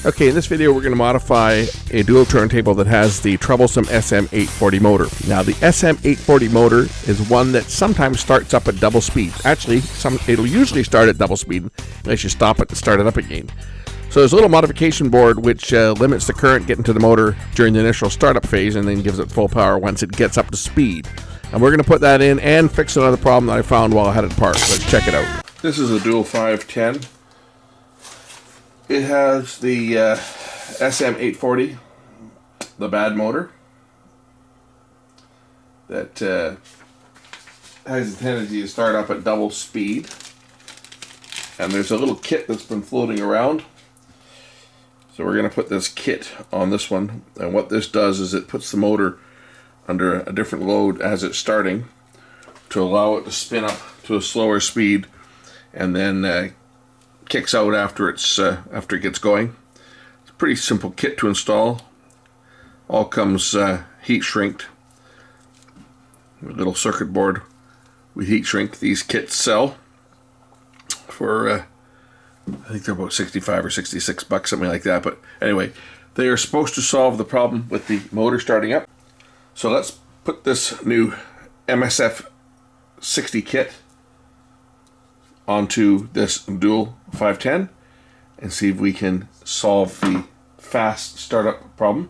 Okay, in this video we're going to modify a dual turntable that has the troublesome SM840 motor. Now the SM840 motor is one that sometimes starts up at double speed. Actually, it'll usually start at double speed unless you stop it and start it up again. So there's a little modification board which limits the current getting to the motor during the initial startup phase and then gives it full power once it gets up to speed. And we're going to put that in and fix another problem that I found while I had it apart. Let's check it out. This is a dual 510. It has the SM840, the bad motor, that has a tendency to start up at double speed. And there's a little kit that's been floating around. So we're going to put this kit on this one. And what this does is it puts the motor under a different load as it's starting to allow it to spin up to a slower speed and then kicks out after it gets going. It's a pretty simple kit to install. All comes heat shrinked. A little circuit board with heat shrink. These kits sell for I think they're about 65 or 66 bucks, something like that. But anyway, they are supposed to solve the problem with the motor starting up. So let's put this new MSF 60 kit onto this dual 510 and see if we can solve the fast startup problem.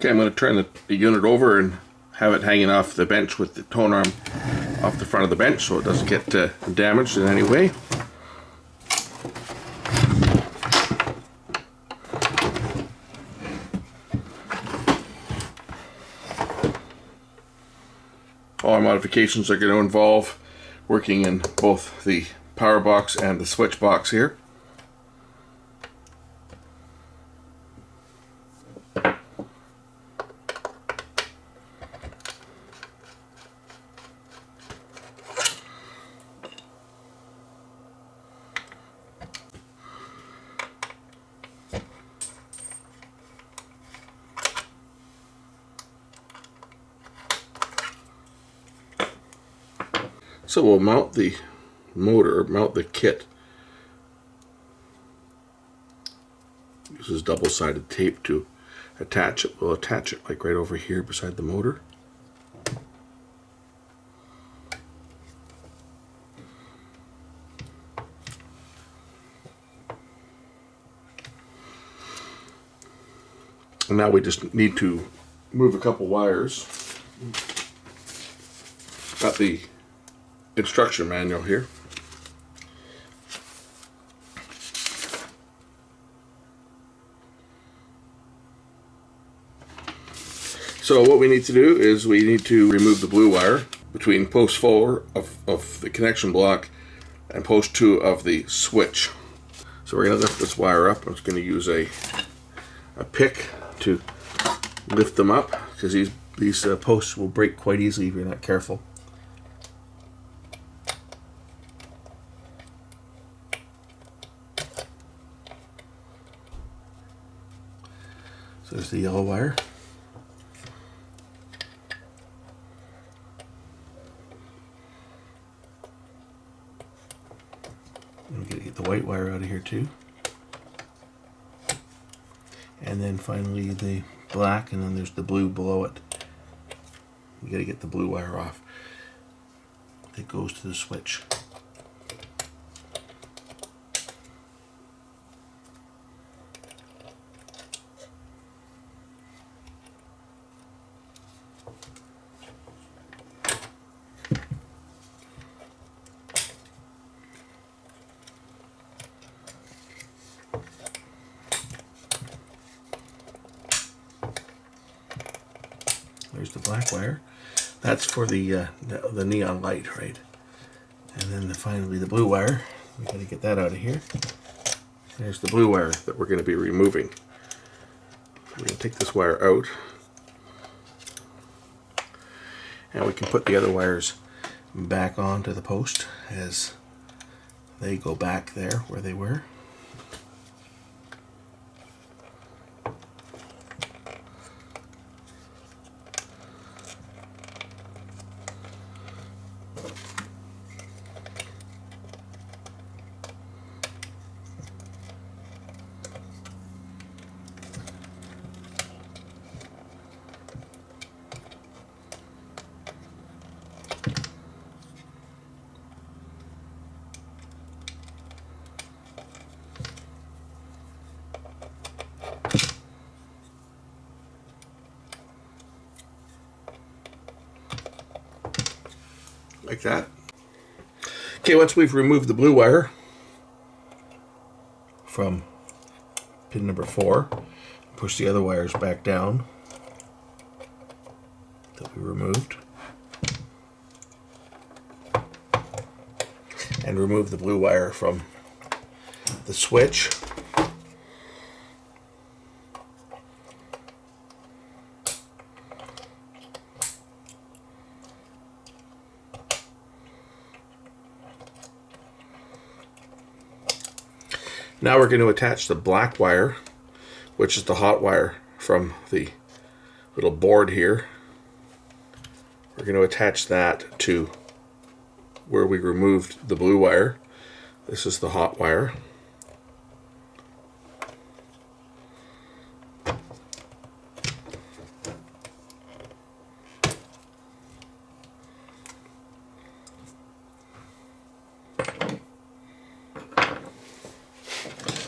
Okay, I'm going to turn the unit over and have it hanging off the bench with the tone arm off the front of the bench so it doesn't get damaged in any way. All our modifications are going to involve working in both the power box and the switch box here. So we'll mount the motor, mount the kit. This is double-sided tape to attach it. We'll attach it like right over here beside the motor. And now we just need to move a couple wires. Got the instruction manual here. So what we need to do is we need to remove the blue wire between post 4 of the connection block and post 2 of the switch. So we're going to lift this wire up. I'm just going to use a pick to lift them up because these posts will break quite easily if you're not careful. So there's the yellow wire. I'm going to get the white wire out of here too. And then finally the black, and then there's the blue below it. You got to get the blue wire off. that goes to the switch. There's the black wire. That's for the neon light, right? And then finally the blue wire. We got to get that out of here. There's the blue wire that we're going to be removing. We're going to take this wire out, and we can put the other wires back onto the post as they go back there where they were. Like that. Okay, once we've removed the blue wire from pin number 4, push the other wires back down that we removed, and remove the blue wire from the switch. Now we're going to attach the black wire, which is the hot wire from the little board here. We're going to attach that to where we removed the blue wire. This is the hot wire.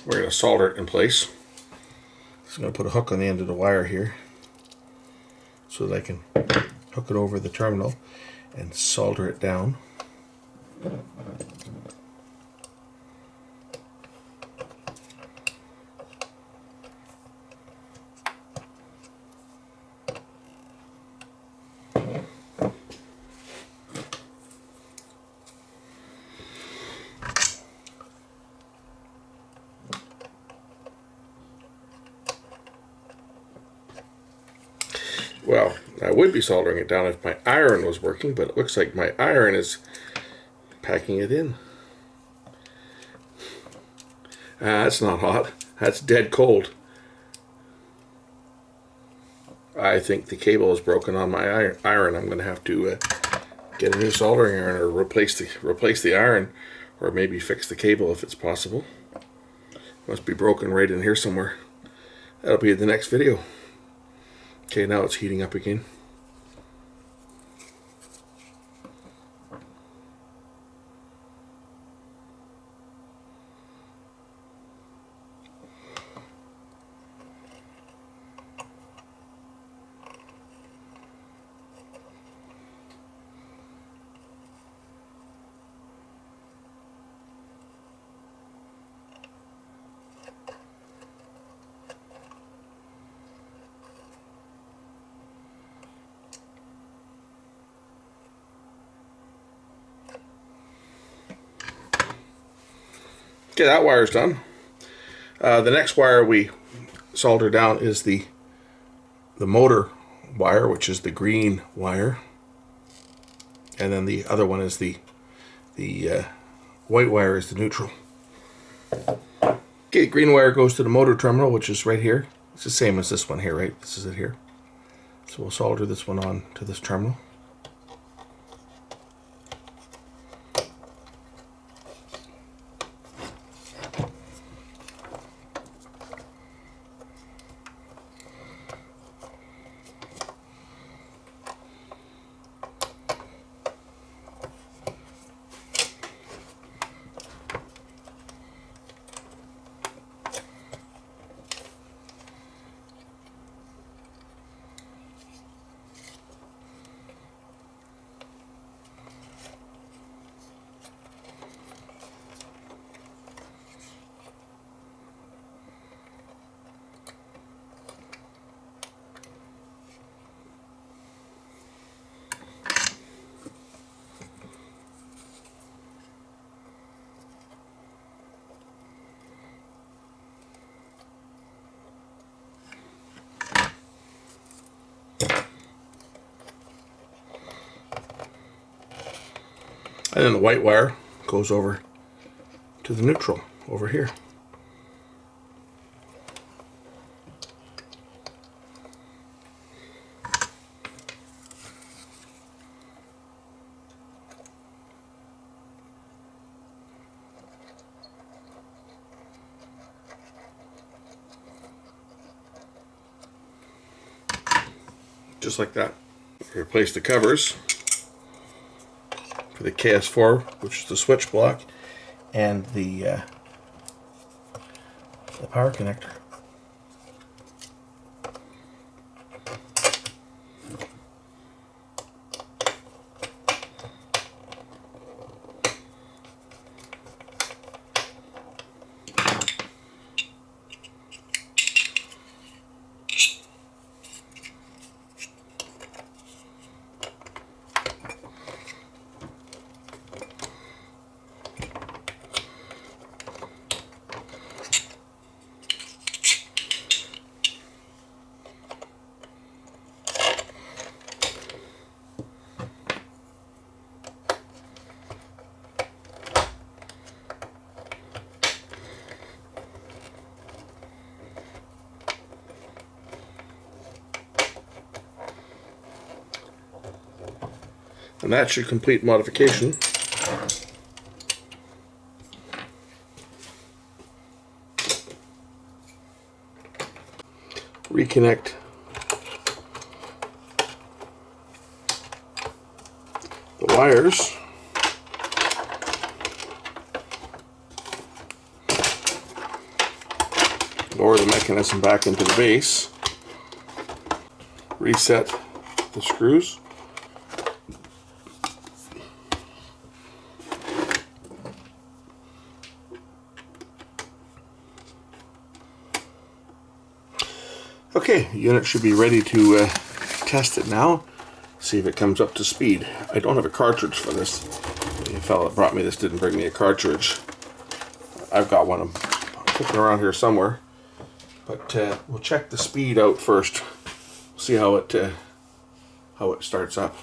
We're going to solder it in place. So I'm going to put a hook on the end of the wire here so that I can hook it over the terminal and solder it down. Well, I would be soldering it down if my iron was working, but it looks like my iron is packing it in. That's not hot. That's dead cold. I think the cable is broken on my iron. I'm going to have to get a new soldering iron, or replace the iron, or maybe fix the cable if it's possible. Must be broken right in here somewhere. That'll be the next video. Okay, now it's heating up again. Okay, that wire's done. The next wire we solder down is the motor wire, which is the green wire, and then the other one is the white wire is the neutral. Okay, the green wire goes to the motor terminal, which is right here. It's the same as this one here, right? This is it here. So we'll solder this one on to this terminal. And then the white wire goes over to the neutral over here. Just like that. Replace the covers for the KS4, which is the switch block, and the power connector. And that should complete modification. Reconnect the wires. Lower the mechanism back into the base. Reset the screws. Okay, unit should be ready to test it now, see if it comes up to speed. I don't have a cartridge for this. The fellow that brought me this didn't bring me a cartridge. I've got one. I'm kicking around here somewhere. But we'll check the speed out first. See how it starts up.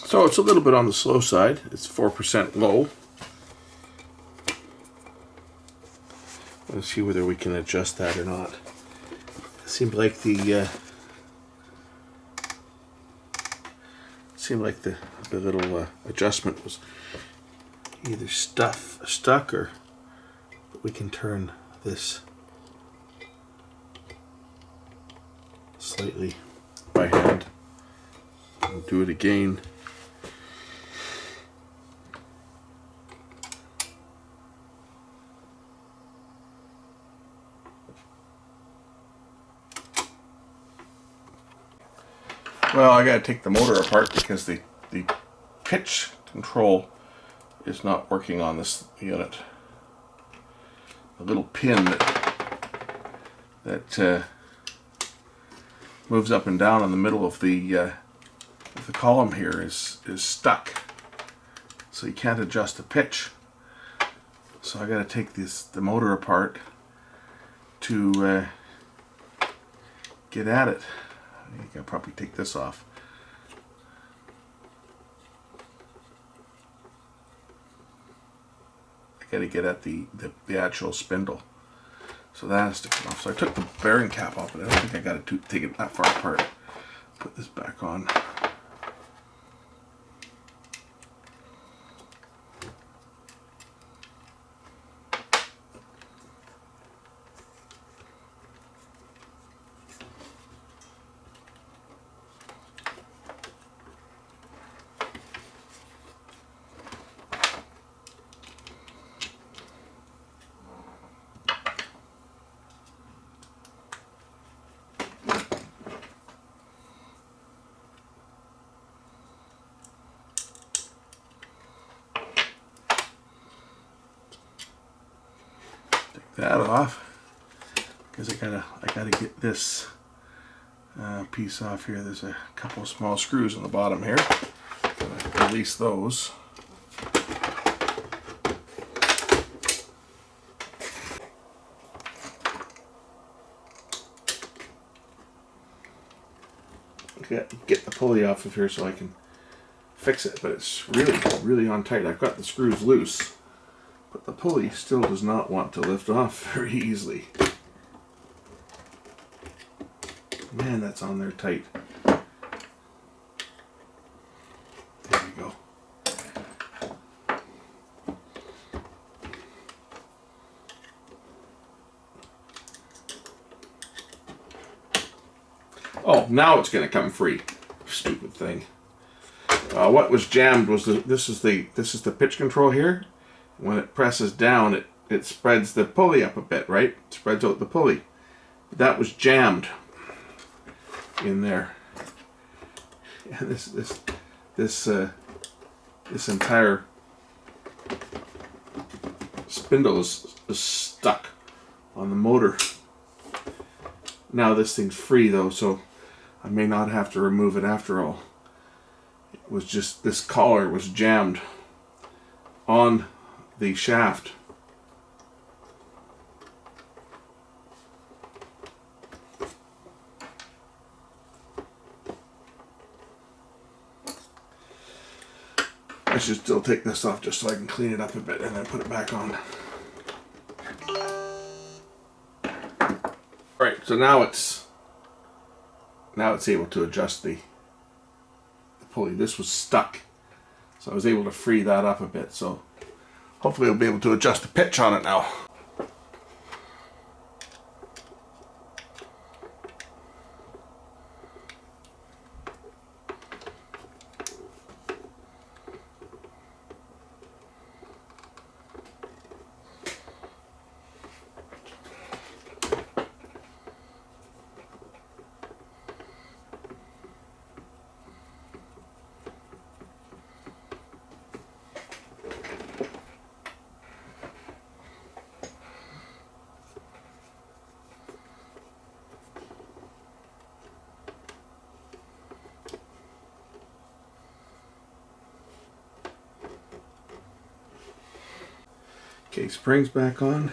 So it's a little bit on the slow side. It's 4% low. Let's see whether we can adjust that or not. It seemed like the little adjustment was either stuck, or we can turn this slightly by hand and do it again. Well, I gotta take the motor apart because the pitch control is not working on this unit. The little pin that moves up and down in the middle of the column here is stuck, so you can't adjust the pitch. So I gotta take the motor apart to get at it. I think I'll probably take this off. I gotta get at the actual spindle. So that has to come off. So I took the bearing cap off, but I don't think I gotta take it that far apart. Put this back on. that off because I gotta get this piece off here. There's a couple of small screws on the bottom here. Gotta release those. Get the pulley off of here so I can fix it, but it's really on tight. I've got the screws loose, but the pulley still does not want to lift off very easily. Man, that's on there tight. There we go. Oh, now it's going to come free. Stupid thing. What was jammed was this is the pitch control here. When it presses down, it spreads the pulley up a bit, right? It spreads out the pulley. That was jammed in there. And this entire spindle is stuck on the motor. Now this thing's free though, so I may not have to remove it after all. It was just this collar was jammed on the shaft. I should still take this off just so I can clean it up a bit and then put it back on. Alright, so now it's able to adjust the pulley. This was stuck, so I was able to free that up a bit, so hopefully I'll be able to adjust the pitch on it now. Okay, springs back on.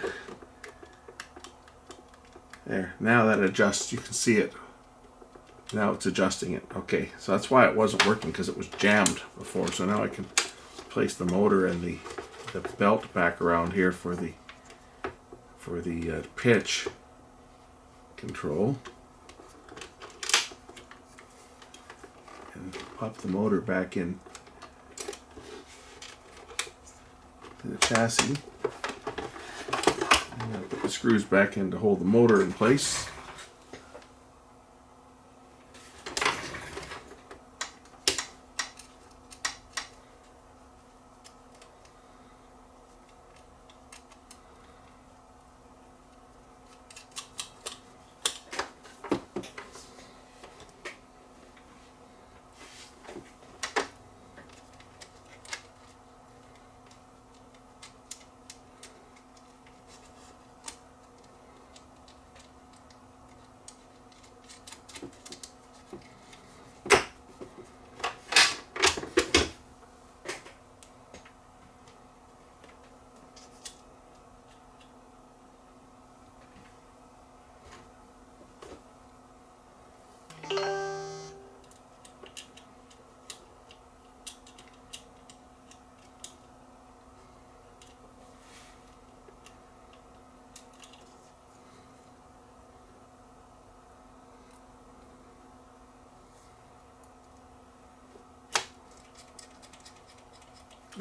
There, now that adjusts, you can see it. Now it's adjusting it. Okay, so that's why it wasn't working, because it was jammed before. So now I can place the motor and the belt back around here for the pitch control. And pop the motor back in to the chassis. I'm going to put the screws back in to hold the motor in place.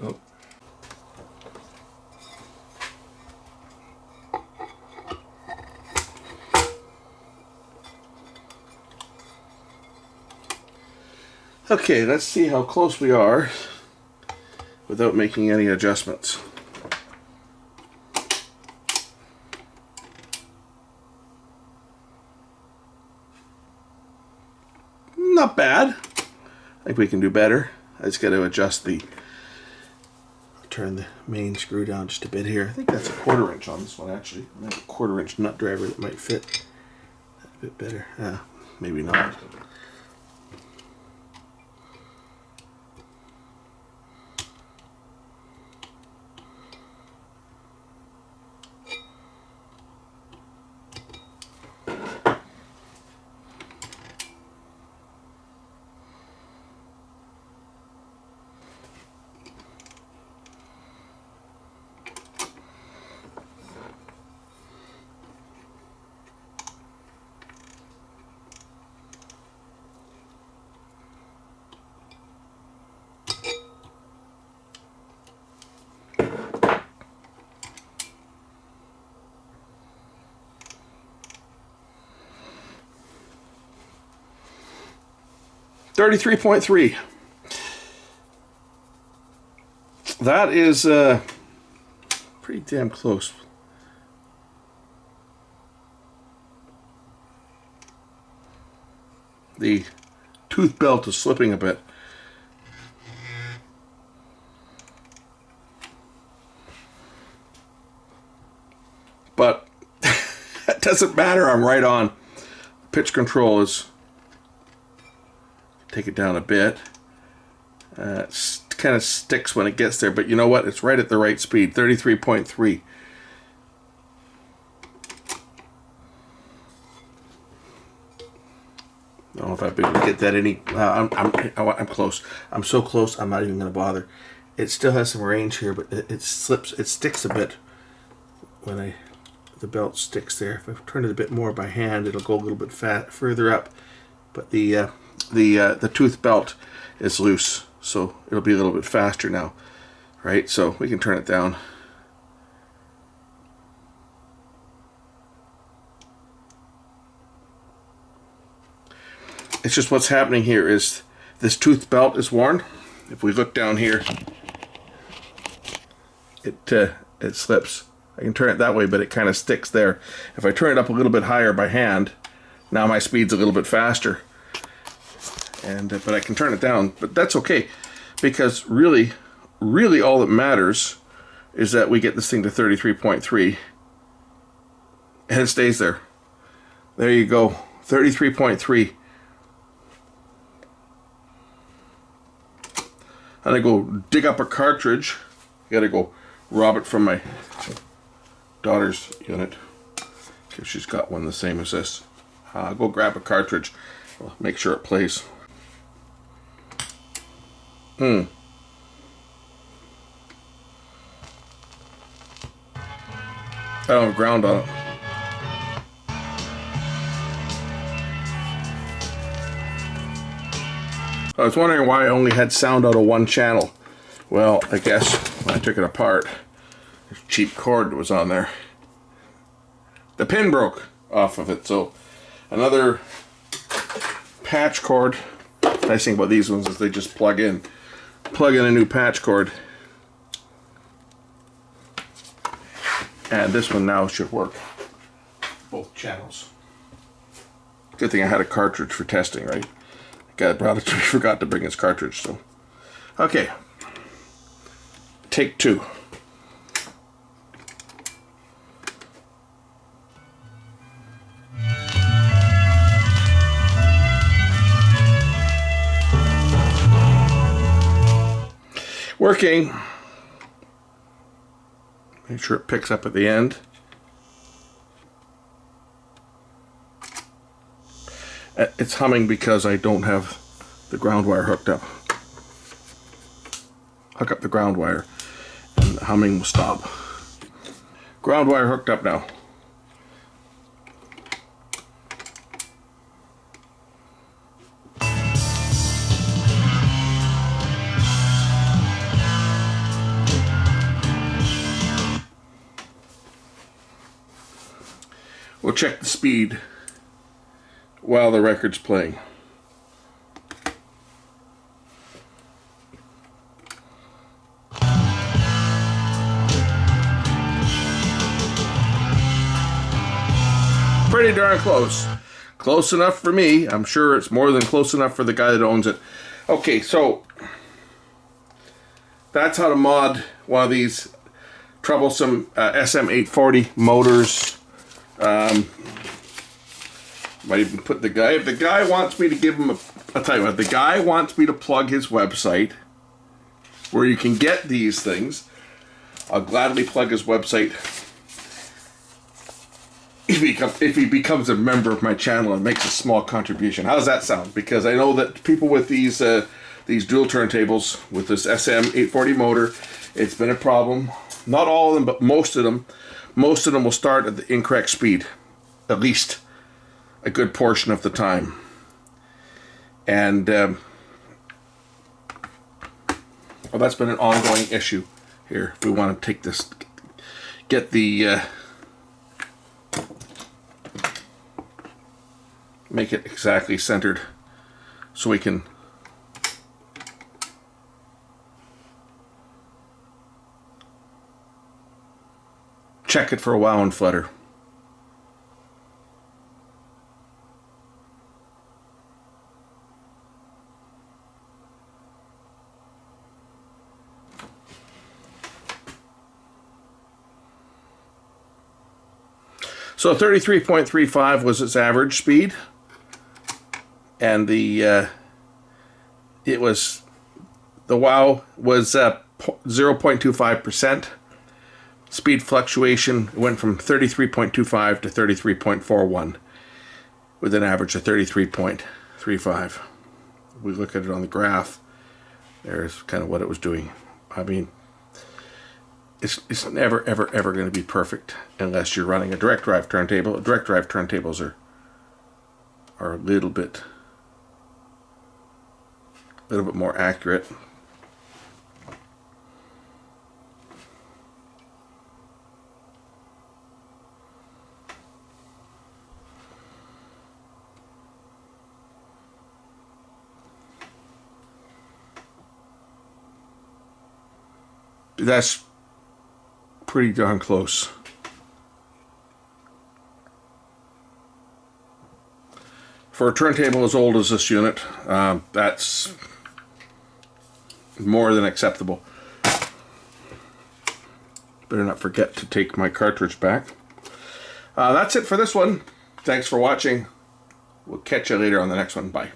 Oh. Okay, let's see how close we are without making any adjustments. Not bad. I think we can do better. I just got to adjust the turn the main screw down just a bit here. I think that's a 1/4 inch on this one actually. I have a 1/4 inch nut driver that might fit a bit better. Maybe not. .33.3. That is pretty damn close. The tooth belt is slipping a bit. But that doesn't matter, I'm right on. Pitch control is, take it down a bit. It kind of sticks when it gets there, but you know what? It's right at the right speed, 33.3. I don't know if I've been able to get that any. I'm close. I'm so close. I'm not even going to bother. It still has some range here, but it slips. It sticks a bit when the belt sticks there. If I turn it a bit more by hand, it'll go a little bit further up. But the tooth belt is loose, so it'll be a little bit faster now, right? So we can turn it down. It's just what's happening here is this tooth belt is worn. If we look down here, it slips. I can turn it that way, but it kind of sticks there. If I turn it up a little bit higher by hand, now my speed's a little bit faster. But I can turn it down, but that's okay, because really all that matters is that we get this thing to 33.3 and it stays there. There you go, 33.3. And I go dig up a cartridge. I gotta go rob it from my daughter's unit, if she's got one the same as this. I'll go grab a cartridge, I'll make sure it plays. I don't have ground on it. I was wondering why I only had sound out of one channel. Well, I guess when I took it apart, there's a cheap cord that was on there. The pin broke off of it, so another patch cord. The nice thing about these ones is they just plug in a new patch cord. And this one now should work. Both channels. Good thing I had a cartridge for testing, right? The guy brought it to me, forgot to bring his cartridge, so. Okay. Take 2. Working. Make sure it picks up at the end. It's humming because I don't have the ground wire hooked up. Hook up the ground wire and the humming will stop. Ground wire hooked up now. We'll check the speed while the record's playing. Pretty darn close. Close enough for me. I'm sure it's more than close enough for the guy that owns it. Okay, so that's how to mod one of these troublesome SM840 motors. Might even put the guy, if the guy wants me to give him I'll tell you what, the guy wants me to plug his website where you can get these things, I'll gladly plug his website if he becomes a member of my channel and makes a small contribution. How does that sound? Because I know that people with these dual turntables with this SM840 motor, it's been a problem. Not all of them, but most of them will start at the incorrect speed, at least a good portion of the time. And well, that's been an ongoing issue here. We want to take this, get the make it exactly centered so we can check it for a wow and flutter. So 33.35 was its average speed, and the wow was 0.25%. Speed fluctuation went from 33.25 to 33.41 with an average of 33.35. We look at it on the graph, there's kind of what it was doing. I mean, it's never ever going to be perfect unless you're running a direct drive turntable. Direct drive turntables are a little bit more accurate. That's pretty darn close. For a turntable as old as this unit, that's more than acceptable. Better not forget to take my cartridge back. That's it for this one. Thanks for watching. We'll catch you later on the next one. Bye.